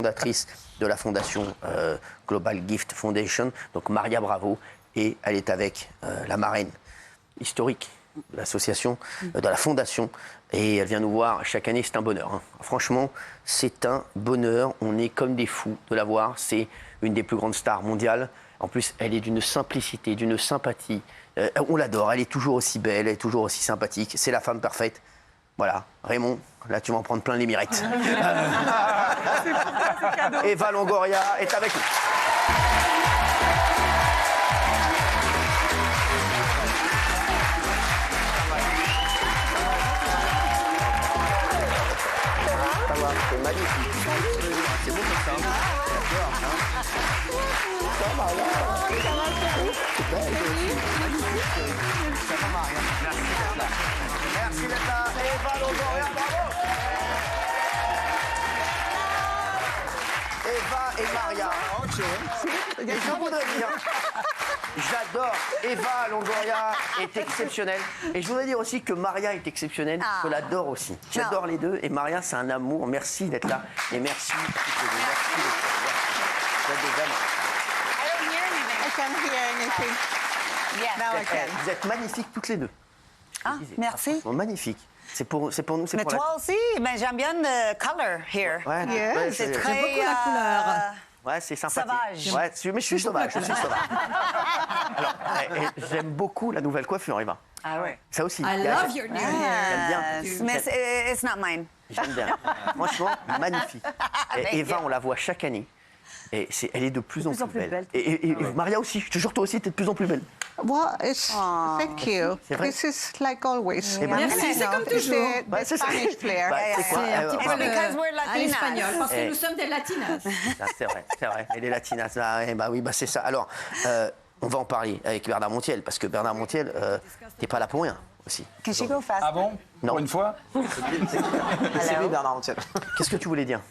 Fondatrice de la fondation Global Gift Foundation, donc Maria Bravo, et elle est avec la marraine historique de l'association, de la fondation, et elle vient nous voir chaque année, c'est un bonheur. Hein. Franchement, c'est un bonheur, on est comme des fous de la voir, c'est une des plus grandes stars mondiales. En plus, elle est d'une simplicité, d'une sympathie, on l'adore, elle est toujours aussi belle, elle est toujours aussi sympathique, c'est la femme parfaite. Voilà, Raymond, là tu vas en prendre plein les mirettes. Eva Longoria est avec nous. C'est magnifique. C'est beau comme ça. J'adore. Ça va là. C'est belle. Ça va, Maria. Merci d'être là. Merci d'être là. Eva Longoria, bravo. Eva et Maria. Et je voudrais dire, j'adore. Eva Longoria est exceptionnelle. Et je voudrais dire aussi que Maria est exceptionnelle. Je l'adore aussi. J'adore les deux. Et Maria, c'est un amour. Merci d'être là. Et merci. Merci d'être là. Vous êtes des amours. I can't hear anything. Yes. Vous êtes magnifiques toutes les deux. Ah, merci. Magnifique. C'est pour nous, c'est Mais pour toi aussi, mais j'aime bien le color here. Ouais, Yeah. ouais, C'est j'aime très beaucoup la couleur. Ouais, c'est sympathique. Sauvage. Ouais, mais je suis sauvage. Je suis sauvage. Alors, j'aime beaucoup la nouvelle coiffure, Eva. Ah ouais. Ça aussi. I love your new hair. J'aime bien. Mais it's not mine. J'aime bien. Franchement, magnifique. Et Eva, on la voit chaque année. Et elle est de plus en plus belle. Et Maria aussi. Je te jure, toi aussi, t'es de plus en plus belle. Well, thank you. C'est vrai. This is like always. Merci, c'est comme toujours. Bah, c'est ça. Spanish flair. Bah, c'est quoi, C'est un petit peu because we're à Latinas. l'espagnol, parce que nous sommes des latinas. Ah, c'est vrai. Et les latinas, oui, c'est ça. Alors, on va en parler avec Bernard Montiel, parce que Bernard Montiel, t'es pas là pour rien aussi. Can she go fast? Ah bon? Non. Pour une fois? C'est lui, Bernard Montiel. Qu'est-ce que tu voulais dire?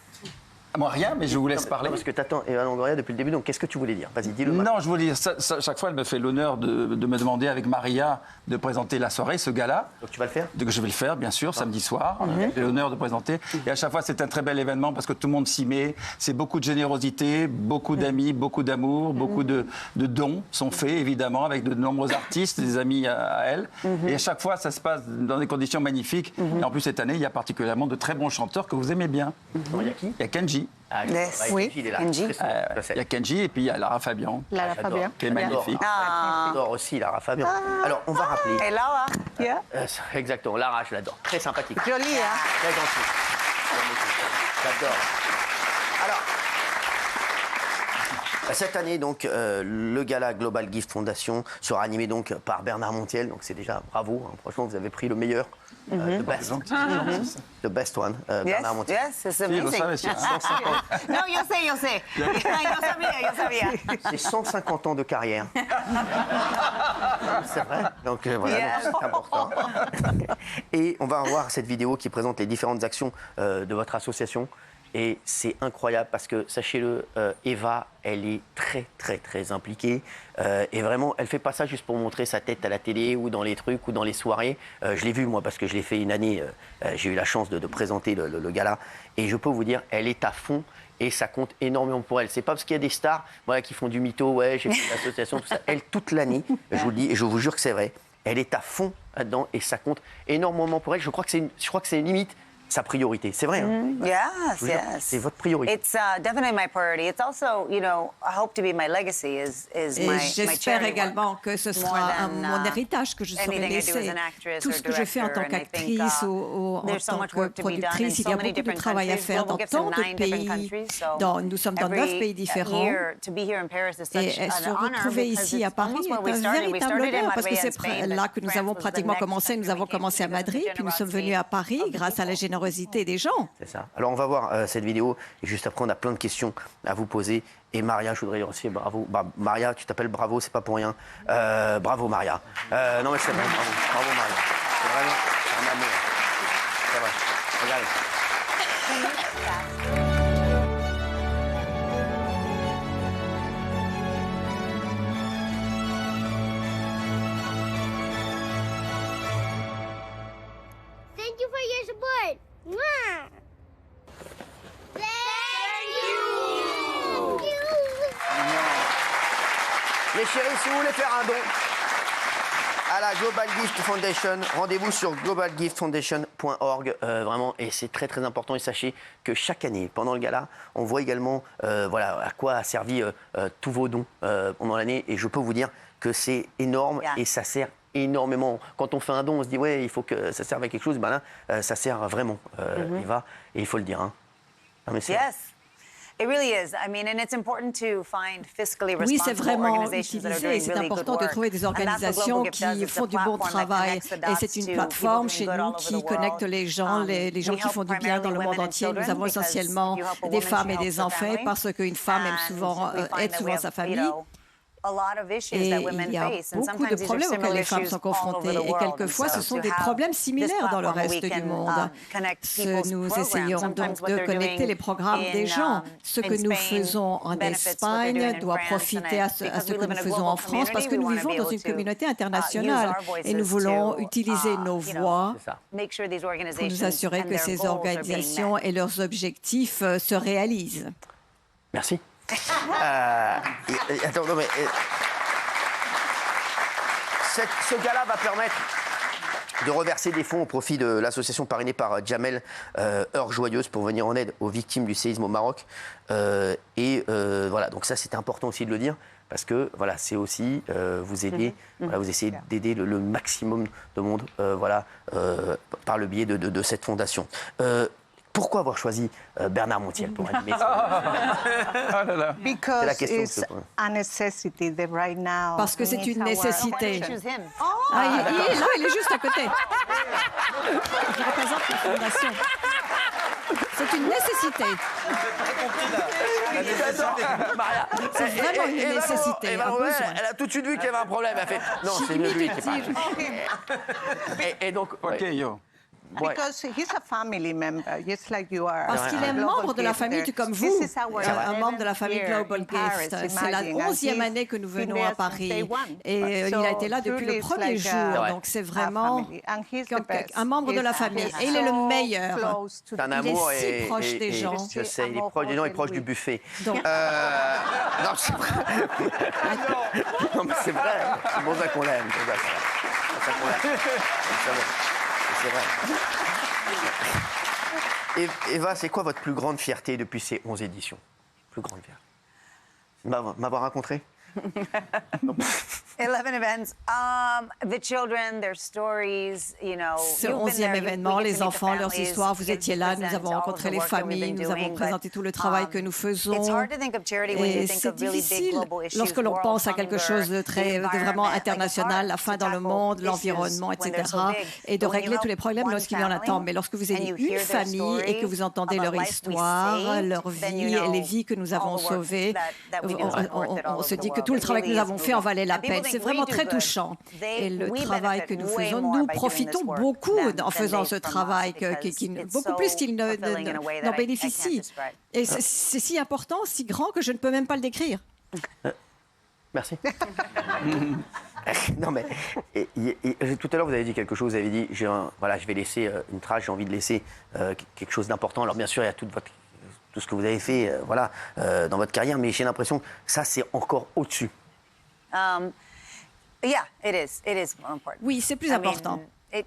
Moi, rien, mais je vous laisse parler. Non, parce que t'attends Eva Longoria depuis le début, donc qu'est-ce que tu voulais dire? Vas-y, dis-le. Non, je voulais dire, chaque fois, elle me fait l'honneur de me demander avec Maria de présenter la soirée, ce gala. Donc tu vas le faire? Donc, je vais le faire, bien sûr, samedi soir. J'ai l'honneur de présenter. Et à chaque fois, c'est un très bel événement parce que tout le monde s'y met. C'est beaucoup de générosité, beaucoup d'amis, beaucoup d'amour, beaucoup de dons sont faits, évidemment, avec de nombreux artistes, des amis à elle. Et à chaque fois, ça se passe dans des conditions magnifiques. Et en plus, cette année, il y a particulièrement de très bons chanteurs que vous aimez bien. Il y a qui? Il y a Kenji. Ah, Yes. ouais, Oui. il est là. Kenji. Très souvent, je sais. Il y a Kenji et puis il y a Lara Fabian. Lara J'adore. Fabian. Qui est magnifique. J'adore aussi Lara Fabian. Alors, on va rappeler. Et Laura? Yeah. Exactement, Lara, je l'adore. Très sympathique. Jolie, hein? Très gentil. J'adore. Alors, cette année, donc, le gala Global Gift Foundation sera animé donc par Bernard Montiel. Donc, c'est déjà bravo. Hein. Franchement, vous avez pris le meilleur. The best. The best one, Bernard Montiel. Yes, it's Si, vous amazing. savez, c'est 150. No, yo sé. Yo sabía. C'est 150 ans de carrière. C'est vrai. Donc voilà, Yes. donc, c'est important. Et on va voir cette vidéo qui présente les différentes actions de votre association. Et c'est incroyable parce que, sachez-le, Eva, elle est très, très, très impliquée. Et vraiment, elle fait pas ça juste pour montrer sa tête à la télé ou dans les trucs ou dans les soirées. Je l'ai vu, moi, parce que je l'ai fait une année. J'ai eu la chance de présenter le gala. Et je peux vous dire, elle est à fond. Et ça compte énormément pour elle. C'est pas parce qu'il y a des stars voilà, qui font du mytho, ouais, j'ai fait l'association, tout ça. Elle, toute l'année, je vous le dis, et je vous jure que c'est vrai, elle est à fond là-dedans et ça compte énormément pour elle. Je crois que c'est limite sa priorité. C'est vrai. Hein? Yes, Je vous jure, yes. c'est votre priorité. It's definitely my priority. It's also, you know, I hope to be my legacy is Et my j'espère charity également work. que ce More sera than, mon héritage que je saurai anything I do as laisser. an actress Tout or ce que je fais en tant director, and I think, qu'actrice ou en there's so tant much que work to be done in productrice, il y so a many beaucoup de different travail à countries. faire dans Global Gifts in tant de 9 different pays. countries, so Nous sommes dans 9 pays différents. year, to be here in Paris is Et such se an honor retrouver because ici à it's Paris almost est where we un started. We véritable started in honneur parce que Madrid c'est and Spain, là but que nous France avons was the pratiquement next commencé. Nous country avons we came commencé à to because of the Madrid, puis nous sommes venus à Paris of the grâce à la people. générosité des gens. C'est ça. Alors on va voir cette vidéo et juste après on a plein de questions à vous poser. Et Maria, je voudrais dire aussi bravo. Bah, Maria, tu t'appelles Bravo, c'est pas pour rien. Bravo Maria. Non mais c'est vrai, bravo. Bravo Maria. C'est vraiment un amour. C'est vrai. Regarde. Thank you for your support. Mwah! Thank you Les chéris, si vous voulez faire un don à la Global Gift Foundation, rendez-vous sur globalgiftfoundation.org, vraiment, et c'est très très important. Et sachez que chaque année, pendant le gala, on voit également voilà, à quoi a servi tous vos dons pendant l'année, et je peux vous dire que c'est énorme et ça sert énormément. Quand on fait un don, on se dit ouais, il faut que ça serve à quelque chose. Ben là, ça sert vraiment, Eva, et il faut le dire. Hein. Non, mais Yes. It really is. I mean, and it's important to find fiscally Oui, c'est responsible vraiment organizations that are utilisé et doing c'est really good important de work. trouver des And that's what organisations Global Gift does. qui It's a font du bon platform that travail. connects the Et dots c'est une to plateforme people chez doing good nous all over qui the connecte world. les gens, les gens We qui font help du bien dans le primarily monde women and entier. Nous children avons because essentiellement you help a des woman, femmes she et des helps her enfants family. parce qu'une femme aime And souvent, we find aide that we souvent have, sa you famille. know, a lot of issues Et that women il y a face, and beaucoup sometimes de these are problèmes auxquels similar les femmes issues sont all over confrontées. the Et world. quelquefois, And ce so sont to des have problèmes this similaires dans le platform where reste we du can, monde. connect people's Nous programs. essayons Sometimes donc what de they're connecter doing les programmes des gens. Ce que in nous Spain faisons en benefits what they're doing Espagne in doit France, profiter and à ce because que we live nous in a faisons global en France parce que community, nous we wanna vivons be dans able une to, communauté use internationale our voices et nous voulons to, utiliser nos you know, voix c'est ça. make sure these pour organizations nous assurer and que their ces goals are being organisations met. et leurs objectifs se réalisent. Merci. Attends, non, mais, ce gala va permettre de reverser des fonds au profit de l'association parrainée par Jamel Heure Joyeuse pour venir en aide aux victimes du séisme au Maroc. Voilà, donc ça c'était important aussi de le dire parce que voilà, c'est aussi vous aider, voilà, vous essayez d'aider le maximum de monde voilà, par le biais de cette fondation. Pourquoi avoir choisi Bernard Montiel pour animer Because la question, it's s'il te plaît. a necessity that right now. Parce que c'est needs une our nécessité. Choose him. Ah, il est là, il est juste à côté. Je représente la fondation. C'est une nécessité. C'est vraiment une nécessité, un besoin. Elle a tout de suite vu qu'il y avait un problème. Elle a fait non, c'est mieux lui qui parle. Et donc, Ok, yo. ouais. Because he's a family member, just like you are. Parce qu'il est membre de la famille, tout comme vous. This is our Un membre de la famille 11th year Global in Paris, Gift. C'est la imagine. And 11e he's année que nous been venons there à since Paris. day one. Et il a été là depuis truly, le it's premier like jour. Ouais. Donc c'est a vraiment family. And he's the comme best. un membre de la He's- famille. he's Et il est le so meilleur. close to C'est un the- amour Il est si et, proche des gens. je sais, il est proche des gens, il est proche du buffet. Donc- Non, c'est vrai. Non, mais c'est vrai. C'est pour ça qu'on l'aime. C'est pour ça qu'on l'aime. C'est vrai. Eva, c'est quoi votre plus grande fierté depuis ces 11 éditions? Plus grande fierté. M'avoir rencontré? 11 events. The children, their stories, you know. Ce you've been 11e there, événement, we get to les meet the enfants, leurs families, histoires, vous we get étiez to là, nous present avons all of rencontré the les work that we've familles, been nous avons doing, présenté but, tout le travail que nous faisons. It's hard to think of charity when you Et think c'est of really big difficile global issues, lorsque l'on world pense à quelque hunger, chose de vraiment environment, international, la faim dans le monde, l'environnement, etc. Et de régler tous les problèmes lorsqu'il y en a tant. Mais lorsque vous avez une famille et que vous entendez leur histoire, leur vie et les vies que nous avons sauvées, on se dit que tout le travail que nous avons fait en valait la peine. C'est vraiment très touchant. Et le travail que nous faisons, nous profitons beaucoup en faisant ce travail, beaucoup plus qu'ils n'en bénéficient. Et c'est si important, si grand que je ne peux même pas le décrire. Merci. Non mais tout à l'heure vous avez dit quelque chose, vous avez dit voilà, je vais laisser une trace, j'ai envie de laisser quelque chose d'important. Alors bien sûr il y a tout ce que vous avez fait voilà, dans votre carrière, mais j'ai l'impression que ça c'est encore au-dessus. Yeah, it is. It is more important. Oui, c'est plus I mean, important. I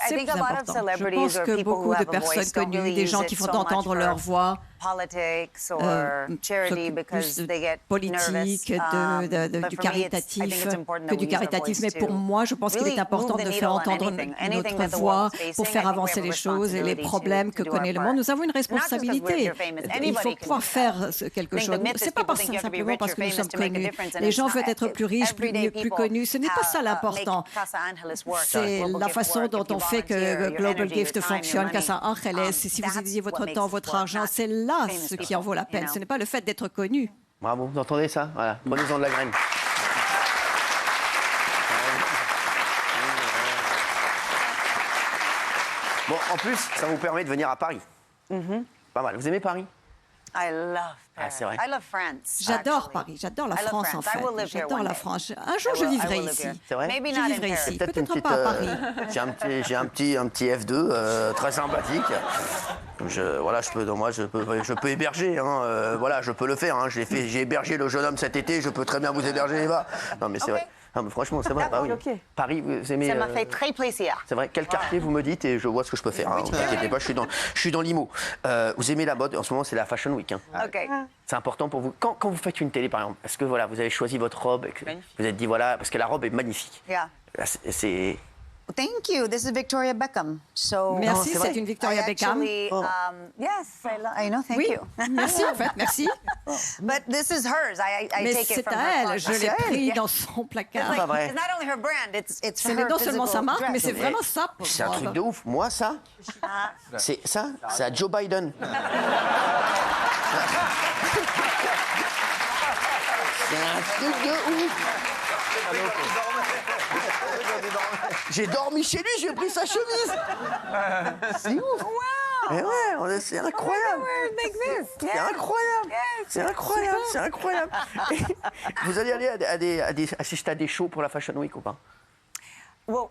C'est think plus a lot of important. Je celebrities pense or que people who beaucoup de have a personnes voice don't connues, really des use gens it qui font so much entendre for leur voix, politics or charity because plus they get politique, nervous. du But for me, I caritatif think it's important que that du we use our caritatif. voice Mais pour to moi, je pense qu'il really est important move the de needle faire on entendre anything that notre the voix world's facing. pour faire I think we avancer have a les choses et les responsibility problèmes que to do our connaît le part. monde. Nous avons une Not just because responsabilité. we're famous. Il Anybody faut can pouvoir do that. faire quelque I think the chose. myth is C'est pas people think you have to be simplement rich parce or que nous sommes famous to make a connus. difference, and Les it's gens not. veulent être plus riches, Everyday plus people connus. Ce n'est pas ça l'important. make Casa Angeles work, C'est Global la Gift façon work. dont If you on fait volunteer, que your Global energy, your Gift time, your fonctionne, money, Casa Angeles. Si vous that's utilisez votre what makes temps, it votre work, argent, not c'est là famous ce qui people, en vaut la peine. you know. Ce n'est pas le fait d'être connu. Bravo, vous entendez ça? Voilà, prenez-en de la graine. Bon, en plus, ça vous permet de venir à Paris. Pas mal. Vous aimez Paris? I love Ah, Paris. c'est vrai. I love France. J'adore actually. Paris, j'adore la I love France en France. I will fait. live here J'adore one la day. France. Un jour, I je will- I vivrai will live ici. here. C'est vrai? Maybe Je not in vivrai Paris. ici. Peut-être une Peut-être petite, pas à Paris. j'ai un petit F2 très sympathique. Voilà, je peux héberger. Hein, voilà, je peux le faire. Hein. J'ai hébergé le jeune homme cet été. Je peux très bien vous héberger, Eva. Non, mais c'est vrai. Non, mais franchement, c'est vrai. Bah oui. Paris, vous aimez. Ça m'a fait très plaisir. C'est vrai. Quel quartier vous me dites et je vois ce que je peux faire. Hein. Ne vous inquiétez pas, je suis dans l'IMO. Vous aimez la mode? En ce moment, c'est la Fashion Week. Hein. OK. C'est important pour vous. Quand vous faites une télé, par exemple, est-ce que voilà, vous avez choisi votre robe et que vous vous êtes dit voilà, parce que la robe est magnifique. Yeah. Là, c'est Thank you. This is Victoria Beckham. So Merci, c'est vrai? c'est une Victoria I Beckham. actually, yes, I know. Thank Oui, you. merci en fait, merci. But this is hers. I Mais take it c'est from à her elle, je closet. l'ai pris Yeah. dans son placard. pas vrai. It's not only her brand, it's Ce her n'est non seulement sa physical marque, mais dress. c'est vraiment ça. C'est un truc de ouf. Moi, ça, c'est à Joe Biden. C'est un truc de ouf. J'ai dormi chez lui, j'ai pris sa chemise. C'est ouf. Mais ouais, c'est incroyable. C'est incroyable. C'est incroyable. C'est incroyable. Et vous allez aller assister à des shows pour la Fashion Week ou pas? Well,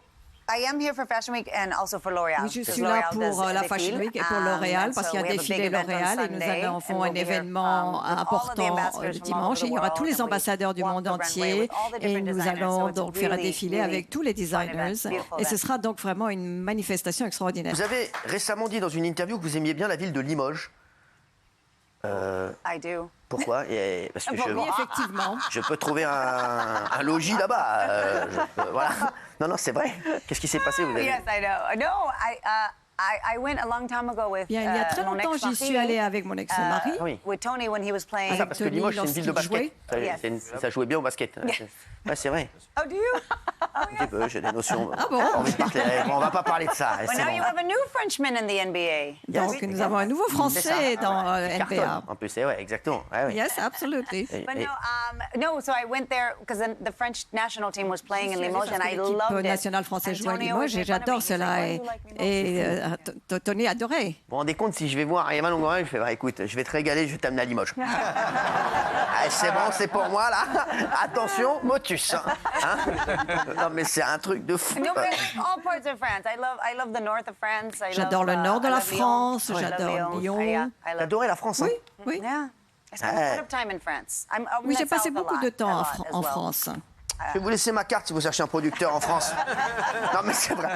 I am here for Fashion Week and also for L'Oréal. Oui, je because suis là L'Oréal does pour a la défilé. Fashion Week et pour L'Oréal, And parce so qu'il y a we un have a défilé big event on L'Oréal et nous Sunday, allons and faire un we'll be here, événement with all of the important ambassadors le from all dimanche. over Il y the aura tous world, les and we ambassadeurs du walk monde the runway entier with all the et different nous designers. allons So it's donc faire un really, défilé really avec tous les fun event, designers beautiful et ce event. sera donc vraiment une manifestation extraordinaire. Vous avez récemment dit dans une interview que vous aimiez bien la ville de Limoges. I do. Pourquoi? Parce que Oui, effectivement. je peux trouver un logis là-bas. Voilà. Non, c'est vrai. Qu'est-ce qui s'est passé? Vous avez... Yes, I know. No, I went a long time ago with Bien, il y a très mon longtemps, j'y ex-mari, suis allée avec mon ex-mari. Ah oui. with Tony when he was playing. Ah, ça, parce que Tony, Limoges, c'est une ville de lorsqu'il basket. jouait. Ça jouait bien au basket. Ouais, c'est vrai. Oh, do you? Un petit peu, j'ai des notions. Ah bon? On va pas parler de ça. Well, c'est now you bon. have a new Frenchman in the NBA. Donc, nous avons un nouveau Français dans Qui cartonne. NBA. En plus, c'est ouais, exactement. Ouais, ouais. Yes, absolutely. Et- But et- no, so I went there because the French national team was playing in Limoges, and I loved L'équipe it. nationale française And joue à Tony always Limoges et made fun of me. j'adore He's like, cela. "Why do you like Limoges?" Et Tony adorait. Vous vous rendez compte, si je vais voir Eva Longoria, je fais bah, écoute, je vais te régaler, je vais t'amener à Limoges. Ah, c'est bon, c'est pour moi là. Attention, motus. Hein? Non, mais c'est un truc de fou. No, but all parts of France. I love the north of France. J'adore le nord de I la love Lyon. France, I love j'adore Lyon. Yeah, I love. J'adorais la France. Hein? Oui, Yeah. I spent a lot of time in France. I'm oui, j'ai in the passé south a beaucoup lot, de temps a lot en as well. France. Je vais vous laisser ma carte si vous cherchez un producteur en France. Non, mais c'est vrai,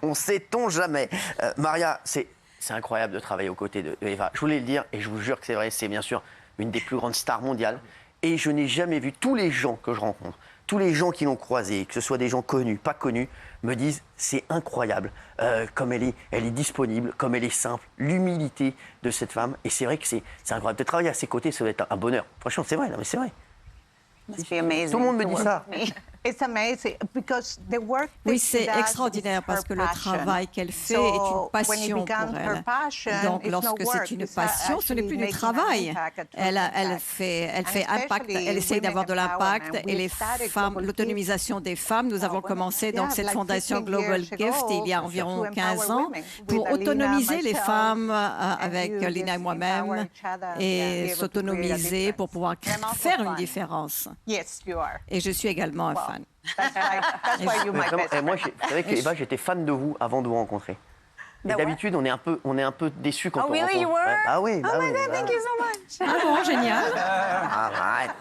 on sait-on jamais. Maria, c'est incroyable de travailler aux côtés de Eva. Je voulais le dire et je vous jure que c'est vrai, c'est bien sûr une des plus grandes stars mondiales. Et je n'ai jamais vu tous les gens que je rencontre, tous les gens qui l'ont croisée, que ce soit des gens connus, pas connus, me disent c'est incroyable comme elle est disponible, comme elle est simple, l'humilité de cette femme. Et c'est vrai que c'est incroyable de travailler à ses côtés, ça va être un bonheur. Franchement, c'est vrai, non mais c'est vrai. Must be amazing. Tout le monde me to dit work ça. with me. It's amazing because the work that Oui, she c'est does extraordinaire is parce her que le passion. travail qu'elle fait So, est une when it passion becomes pour her elle. passion, Donc, it's no lorsque work, c'est une it's passion, ce n'est actually plus du making an travail. impact, a true Elle impact. fait And impact, especially elle essaie d'avoir de women l'impact. empowerment. Et We les started femmes, Global l'autonomisation des femmes, nous avons commencé donc cette like fondation 15 Global years Gift ago, il y a to environ empower 15 ans women. pour With Alina, autonomiser les myself, femmes and avec you Lina et just moi-même empower each other and be et able to create a s'autonomiser pour difference. pouvoir And also faire une fun. différence. Yes, you are. Et je suis également un fan. That's why you're Mais my vraiment, best et moi, friend. vous savez qu'Eva, j'étais fan de vous avant de vous rencontrer. Et d'habitude, on est un peu déçus quand Oh, on really? rencontre. You were? Ouais. Ah oui, Oh bah my oui. God, thank you so much. Ah bon, génial. Arrête.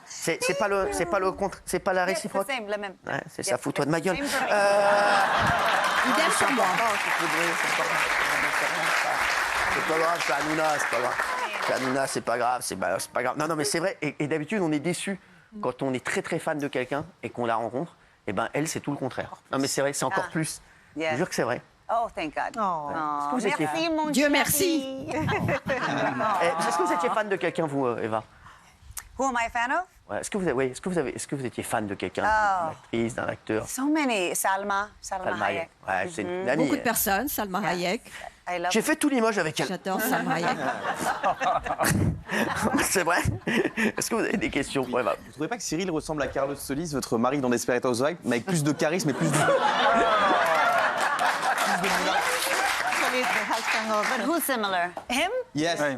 C'est pas le contre, c'est pas la Yes, the réciproque. same, le même. Ouais, c'est Yes, ça, fous-toi de ma gueule. same for me. Idem sur moi. C'est pas grave, c'est Hanouna, c'est pas grave. C'est Hanouna, c'est pas grave, c'est pas grave. Non, mais c'est vrai. Et d'habitude, on est déçu quand on est très très fan de quelqu'un et qu'on la rencontre. Et ben elle, c'est tout le contraire. Non, mais c'est vrai, c'est encore plus. Je Yes. vous jure que c'est vrai. Oh, thank God. Oh. Est-ce que vous étiez- Merci, mon Dieu chéri. merci. Est-ce que vous étiez fan de quelqu'un, vous, Eva? Who am I a fan of? Ouais, est-ce que vous étiez fan de quelqu'un, Oh. d'une actrice, d'un acteur? So many. Salma Salma Hayek. Hayek. Ouais, c'est une amie. Beaucoup de personnes, Salma Hayek. I love J'ai fait tout Limoges avec elle. J'adore Salma Hayek. C'est vrai. Est-ce que vous avez des questions pour Eva? Vous trouvez pas que Cyril ressemble à Carlos Solis, votre mari dans Desperate Housewives, mais avec plus de charisme et plus de... Actually, the husband of But who's similar? Him? Yes, Ouais.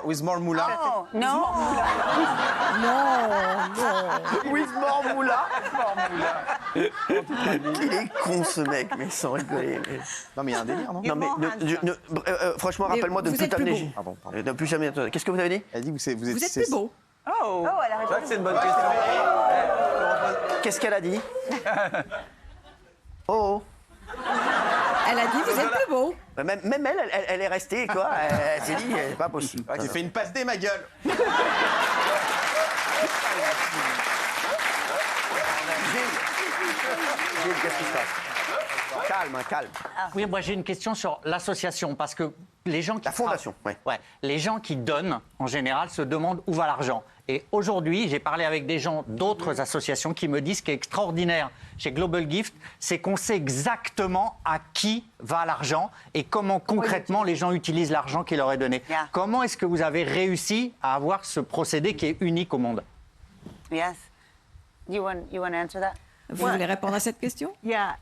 with more moula. Oh, no. With more moula. Il est con ce mec, mais sans rigoler. Mais... Non, mais il y a un délire, non? Non, mais franchement, Mais rappelle-moi de ne vous plus êtes plus t'amener. beau. Pardon. De plus jamais. Qu'est-ce que vous avez dit? Elle dit que vous Vous êtes plus beau. Oh, elle a raison. C'est une bonne question. Qu'est-ce qu'elle a dit? Oh. Elle a dit vous êtes plus beau. Même elle est restée, quoi. Elle s'est dit, c'est pas possible. J'ai fait une passe D, ma gueule. Gilles, qu'est-ce qui se passe? Calme, calme. Oui, moi j'ai une question sur l'association, parce que les gens qui... La fondation, ouais. Les gens qui donnent, en général, se demandent où va l'argent. Et aujourd'hui, j'ai parlé avec des gens d'autres associations qui me disent ce qui est extraordinaire chez Global Gift, c'est qu'on sait exactement à qui va l'argent et comment concrètement les gens utilisent l'argent qui leur est donné. Yeah. Comment est-ce que vous avez réussi à avoir ce procédé qui est unique au monde? Yes. You want to answer that? Vous voulez répondre à cette question? Yeah,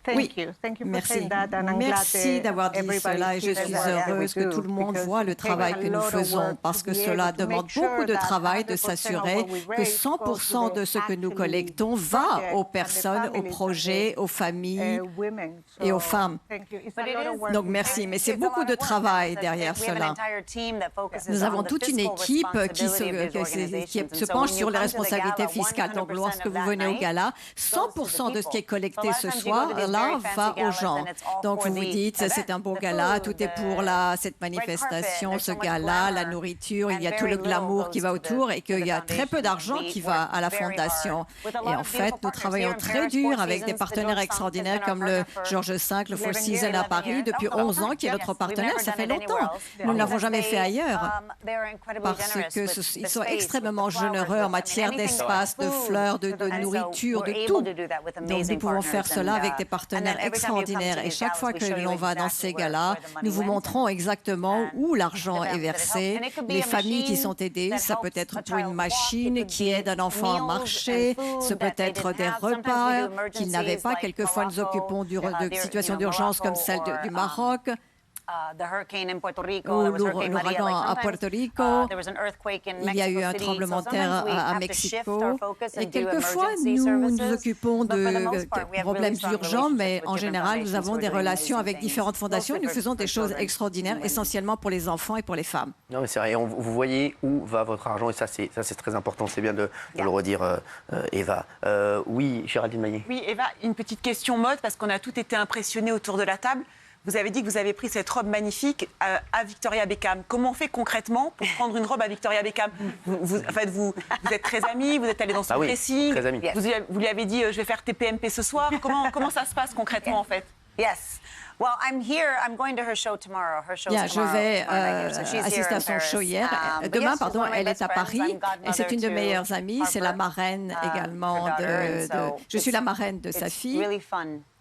Thank you for Merci. saying that, and I'm Merci glad d'avoir dit everybody cela et je sees suis that heureuse que tout le monde voit le travail que nous faisons parce que cela demande beaucoup de travail de s'assurer que 100% de ce que nous collectons va aux personnes, aux projets, aux familles et aux femmes. Donc merci, mais c'est beaucoup de travail derrière cela. Nous avons toute une équipe qui se penche sur les responsabilités fiscales. Donc lorsque vous venez au gala, 100% de ce qui est collecté ce soir là va aux gens. Donc vous vous dites c'est un beau gala, tout est pour cette manifestation, ce gala, la nourriture, il y a tout le glamour qui va autour et qu'il y a très peu d'argent qui va à la fondation. Et en fait, nous travaillons très dur avec des partenaires extraordinaires comme le Georges V, le Four Seasons à Paris depuis 11 ans, qui est notre partenaire. Ça fait longtemps. Nous ne l'avons jamais fait ailleurs parce qu'ils sont extrêmement généreux en matière d'espace, de fleurs, de nourriture, de tout. Donc nous pouvons faire cela avec des partenaires extraordinaires. Et chaque fois que l'on va dans ces galas, nous vous montrons exactement où l'argent est versé, les familles qui sont aidées. Ça peut être pour une machine qui aide un enfant à marcher, ce peut être des repas qu'ils n'avaient pas. Quelquefois, nous occupons de situations d'urgence comme celle du Maroc. Ou l'ouragan à Puerto Rico, il y a eu un tremblement de terre à Mexico. Et quelquefois, nous nous occupons de problèmes urgents, mais en général, nous avons des relations avec différentes fondations. Nous faisons des choses extraordinaires, essentiellement pour les enfants et pour les femmes. Non, mais c'est vrai. Vous voyez où va votre argent et ça, c'est très important. C'est bien de le redire, Eva. Oui, Géraldine Maillet. Oui, Eva, une petite question mode, parce qu'on a tous été impressionnés autour de la table. Vous avez dit que vous avez pris cette robe magnifique à Victoria Beckham. Comment on fait concrètement pour prendre une robe à Victoria Beckham? Vous êtes très amis, vous êtes allé dans son dressing. Très amis. Vous lui avez dit je vais faire TPMP ce soir. Comment ça se passe concrètement en fait? Yes. Well, I'm here. I'm going to her show tomorrow. Her show's Je vais assister à son show demain, pardon, elle est à Paris et c'est une de mes meilleures amies. C'est la marraine également je suis la marraine de sa fille.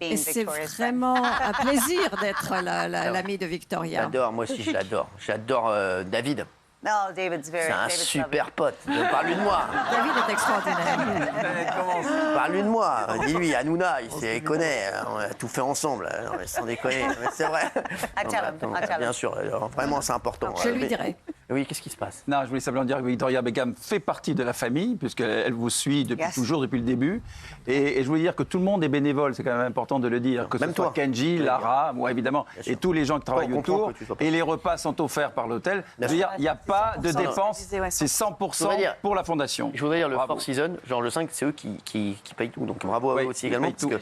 Et c'est vraiment un plaisir d'être l'amie de Victoria. J'adore, moi aussi je l'adore. J'adore David. No, David's very. C'est un super pote. Parle-lui de moi. David est extraordinaire. Parle-lui de moi. Dis-lui, Hanouna, il se connaît. On a tout fait ensemble. Non, mais sans déconner. Mais c'est vrai. Bien sûr. Vraiment, c'est important. Je lui dirai. Oui, qu'est-ce qui se passe? Non, je voulais simplement dire que Victoria Beckham fait partie de la famille, puisqu'elle vous suit depuis toujours, depuis le début. Et je voulais dire que tout le monde est bénévole, c'est quand même important de le dire. Que ce Même soit toi. Kenji, Lara, moi évidemment, et tous les gens qui travaillent autour. Et les repas sont offerts par l'hôtel. Je veux dire, il n'y a pas de dépenses, c'est 100% pour la fondation. Je voudrais dire, le Four Seasons, genre le 5, c'est eux qui payent tout. Donc bravo à eux aussi également. Parce que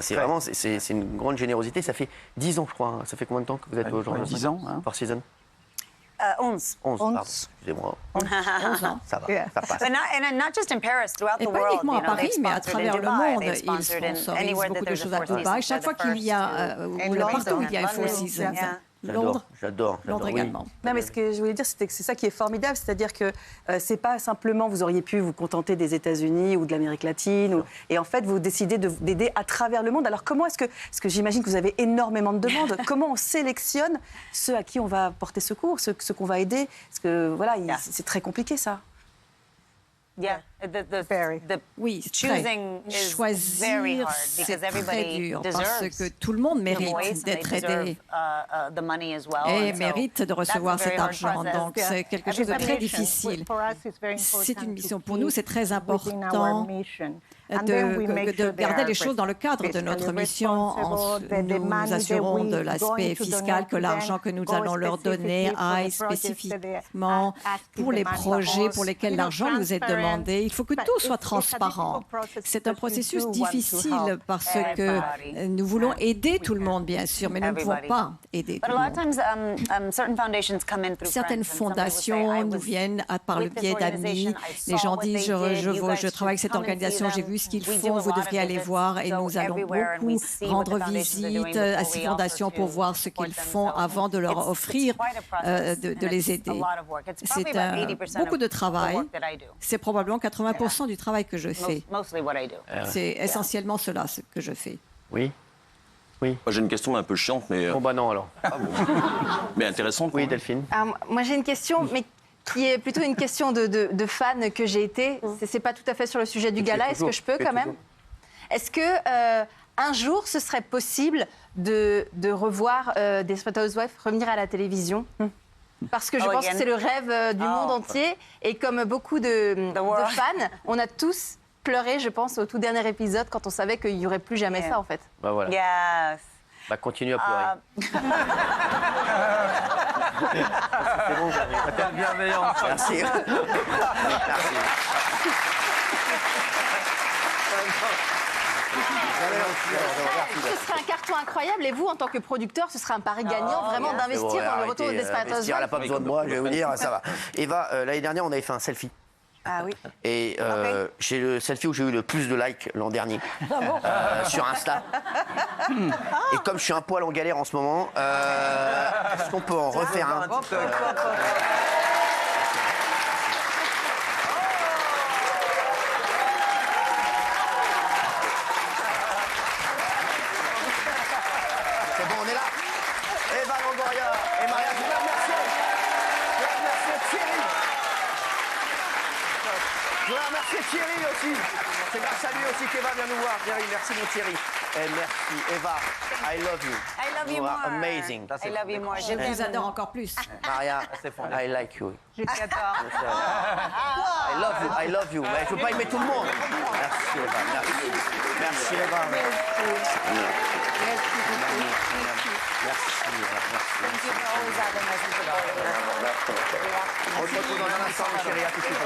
c'est vraiment une grande générosité. Ça fait 10 ans, je crois. Ça fait combien de temps que vous êtes aujourd'hui? 10 ans. Hein. Four Seasons 11. 11, pardon, excusez-moi. 11 ans. Ça va, ça passe. And not just in Paris, throughout Et the pas world. uniquement à You know, Paris, they've mais à sponsored in travers le Dubai, monde. they've Ils sponsored in sponsorisent anywhere beaucoup that de there's choses a à Four Dubaï. Seasons, Chaque fois they're qu'il the y a, first to- partout où il y a un Four Seasons. Londres, J'adore. Londres oui. également. Non, mais ce que je voulais dire, c'est que c'est ça qui est formidable, c'est-à-dire que c'est pas simplement vous auriez pu vous contenter des États-Unis ou de l'Amérique latine, et en fait vous décidez d'aider à travers le monde. Alors comment est-ce que j'imagine que vous avez énormément de demandes, comment on sélectionne ceux à qui on va porter secours, ceux qu'on va aider, parce que voilà, c'est très compliqué ça. Yeah, Oui, choosing is very choisir, hard c'est because très everybody dur parce deserves que tout le monde the mérite voice and they d'être deserve aidé the money as well. et And so mérite de recevoir that's a very cet hard argent. process. Donc c'est quelque chose de très difficile. C'est une mission pour nous, c'est très important de garder les choses dans le cadre de notre mission. Nous nous assurons de l'aspect fiscal, que l'argent que nous allons leur donner aille spécifiquement pour les projets pour lesquels l'argent nous est demandé. Il faut que tout soit transparent. C'est un processus difficile parce que nous voulons aider tout le monde, bien sûr, mais nous ne pouvons pas aider tout le monde. Certaines fondations nous viennent par le biais d'amis. Les gens disent, je travaille avec cette organisation, j'ai vu ce qu'ils font, vous devriez aller voir. Et nous allons beaucoup rendre visite à ces fondations pour voir ce qu'ils font avant de leur offrir de les aider. C'est beaucoup de travail. C'est probablement 80% du travail que je fais. C'est essentiellement cela ce que je fais. Oui. Oui. Moi, j'ai une question un peu chiante, mais. Bon, bah non, alors. Mais intéressante. Oui, Delphine. Moi, j'ai une question, mais qui est plutôt une question de fan que j'ai été. C'est pas tout à fait sur le sujet du gala. Est-ce que je peux quand même? Est-ce que un jour, ce serait possible de revoir Desperate Housewives revenir à la télévision? Parce que je pense que c'est le rêve du monde entier. Et comme beaucoup de fans, on a tous pleuré, je pense, au tout dernier épisode quand on savait qu'il n'y aurait plus jamais ça, en fait. Bah voilà. Yes. Bah continue à pleurer. C'est bon, Quelle bienveillance. merci. Merci. Ce serait un carton incroyable. Et vous, en tant que producteur, ce serait un pari gagnant, vraiment, d'investir dans le retour de Desperate Housewives. Elle n'a pas besoin de moi, je vais vous dire, ça va. Eva, l'année dernière, on avait fait un selfie. Ah oui. Et j'ai le selfie où j'ai eu le plus de likes l'an dernier sur Insta. Et comme je suis un poil en galère en ce moment, est-ce qu'on peut en refaire un? C'est bon, on est là. Eva Longoria et Maria, je vous remercie. Je vous remercie Thierry. Je voudrais remercier Thierry aussi. C'est grâce à lui aussi qu'Eva vient nous voir. Thierry, merci mon Thierry. Et merci Eva. I love you. I love you You are more. amazing. I love you more. Je vous adore encore plus. Maria, I like you. Je t'adore. I love you. Mais je ne peux pas aimer tout le monde. Merci Eva. Merci. Merci Eva. Merci Eva. Thank you for always having us as a On se retrouve dans un instant, mon chéri. À tout de suite.